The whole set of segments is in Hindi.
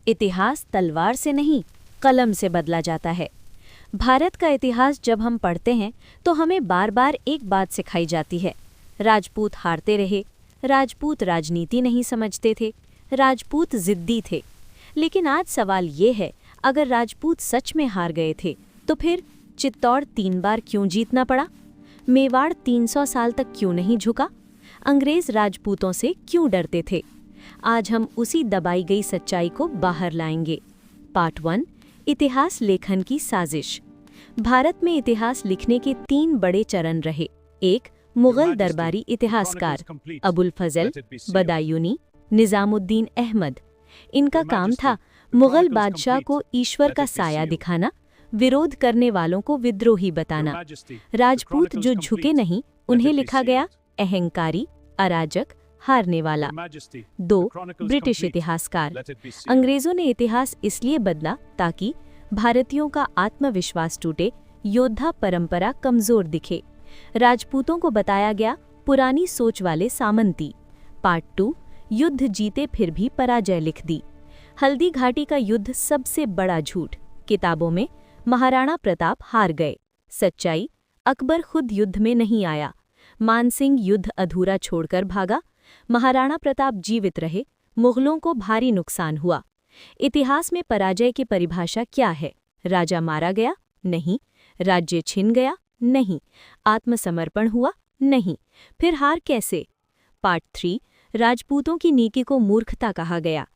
इतिहास तलवार से नहीं, कलम से बदला जाता है। भारत का इतिहास जब हम पढ़ते हैं तो हमें बार बार एक बात सिखाई जाती है। राजपूत हारते रहे, राजपूत राजनीति नहीं समझते थे, राजपूत जिद्दी थे। लेकिन आज सवाल ये है, अगर राजपूत सच में हार गए थे तो फिर चित्तौड़ 3 बार क्यों जीतना पड़ा? मेवाड़ 300 साल तक क्यों नहीं झुका? अंग्रेज राजपूतों से क्यों डरते थे? आज हम उसी दबाई गई सच्चाई को बाहर लाएंगे। पार्ट 1, इतिहास लेखन की साजिश। भारत में इतिहास लिखने के 3 बड़े चरण रहे। 1, मुगल दरबारी इतिहासकार अबुल फजल, बदायूनी, निजामुद्दीन अहमद। इनका काम था मुगल बादशाह को ईश्वर का साया दिखाना, विरोध करने वालों को विद्रोही बताना। राजपूत जो झुके नहीं, उन्हें लिखा गया अहंकारी, अराजक, हारने वाला। 2, ब्रिटिश इतिहासकार। अंग्रेजों ने इतिहास इसलिए बदला ताकि भारतीयों का आत्मविश्वास टूटे, योद्धा परंपरा कमजोर दिखे। राजपूतों को बताया गया पुरानी सोच वाले सामंती। पार्ट 2, युद्ध जीते फिर भी पराजय लिख दी। हल्दी घाटी का युद्ध सबसे बड़ा झूठ। किताबों में महाराणा प्रताप हार गए। सच्चाई, अकबर खुद युद्ध में नहीं आया। मानसिंह युद्ध अधूरा छोड़कर भागा। महाराणा प्रताप जीवित रहे, मुगलों को भारी नुकसान हुआ। इतिहास में पराजय की परिभाषा क्या है? राजा मारा गया? नहीं। राज्य छिन गया? नहीं। आत्मसमर्पण हुआ? नहीं। फिर हार कैसे? पार्ट 3, राजपूतों की नीति को मूर्खता कहा गया।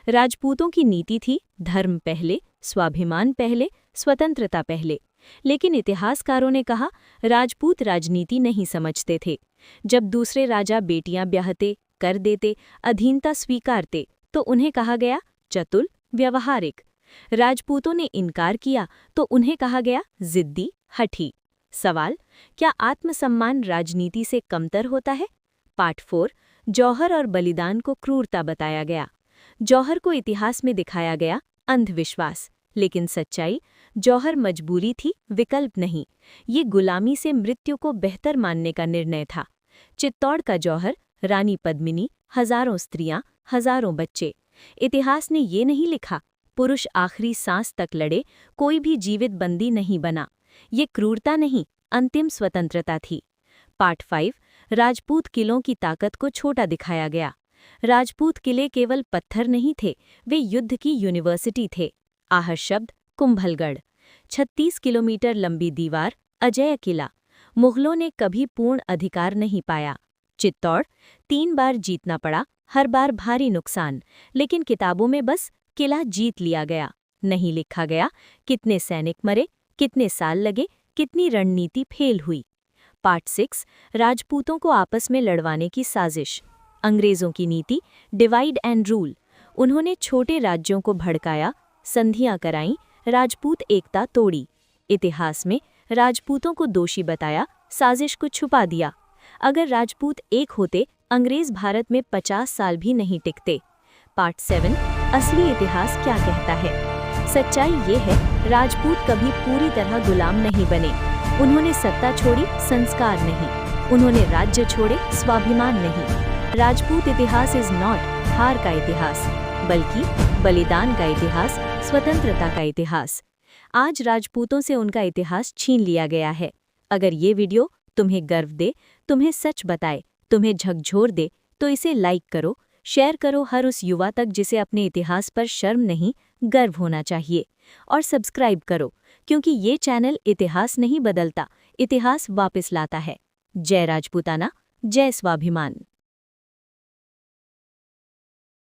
राजपूतों की नीति थी धर्म पहले, स्वाभिमान पहले, स्वतंत्रता पहले। लेकिन इतिहासकारों ने कहा राजपूत राजनीति नहीं समझते थे। जब दूसरे राजा बेटियां ब्याहते, कर देते, अधीनता स्वीकारते तो उन्हें कहा गया चतुर, व्यवहारिक। राजपूतों ने इनकार किया तो उन्हें कहा गया जिद्दी, हठी। सवाल, क्या आत्मसम्मान राजनीति से कमतर होता है? पार्ट 4, जौहर और बलिदान को क्रूरता बताया गया। जौहर को इतिहास में दिखाया गया अंधविश्वास, लेकिन सच्चाई, जौहर मजबूरी थी, विकल्प नहीं। ये गुलामी से मृत्यु को बेहतर मानने का निर्णय था। चित्तौड़ का जौहर, रानी पद्मिनी, हजारों स्त्रियां, हजारों बच्चे। इतिहास ने ये नहीं लिखा पुरुष आखिरी सांस तक लड़े, कोई भी जीवित बंदी नहीं बना। ये क्रूरता नहीं, अंतिम स्वतंत्रता थी। पार्ट 5, राजपूत किलों की ताकत को छोटा दिखाया गया। राजपूत किले केवल पत्थर नहीं थे, वे युद्ध की यूनिवर्सिटी थे। आहर शब्द कुंभलगढ़, 36 किलोमीटर लंबी दीवार, अजेय किला। मुगलों ने कभी पूर्ण अधिकार नहीं पाया। चित्तौड़ 3 बार जीतना पड़ा, हर बार भारी नुकसान, लेकिन किताबों में बस किला जीत लिया गया। नहीं लिखा गया कितने सैनिक मरे, कितने साल लगे, कितनी रणनीति फेल हुई। पार्ट 6, राजपूतों को आपस में लड़वाने की साजिश। अंग्रेजों की नीति डिवाइड एंड रूल। उन्होंने छोटे राज्यों को भड़काया, संधियां कराईं, राजपूत एकता तोड़ी। इतिहास में राजपूतों को दोषी बताया, साजिश को छुपा दिया। अगर राजपूत एक होते, अंग्रेज भारत में 50 साल भी नहीं टिकते। पार्ट 7, असली इतिहास क्या कहता है? सच्चाई ये है, राजपूत कभी पूरी तरह गुलाम नहीं बने। उन्होंने सत्ता छोड़ी, संस्कार नहीं। उन्होंने राज्य छोड़े, स्वाभिमान नहीं। राजपूत इतिहास इज नॉट हार का इतिहास, बल्कि बलिदान का इतिहास, स्वतंत्रता का इतिहास। आज राजपूतों से उनका इतिहास छीन लिया गया है। अगर ये वीडियो तुम्हें गर्व दे, तुम्हें सच बताए, तुम्हें झकझोर दे, तो इसे लाइक करो, शेयर करो हर उस युवा तक जिसे अपने इतिहास पर शर्म नहीं, गर्व होना चाहिए। और सब्सक्राइब करो, क्योंकि ये चैनल इतिहास नहीं बदलता, इतिहास वापस लाता है। जय राजपूताना, जय स्वाभिमान।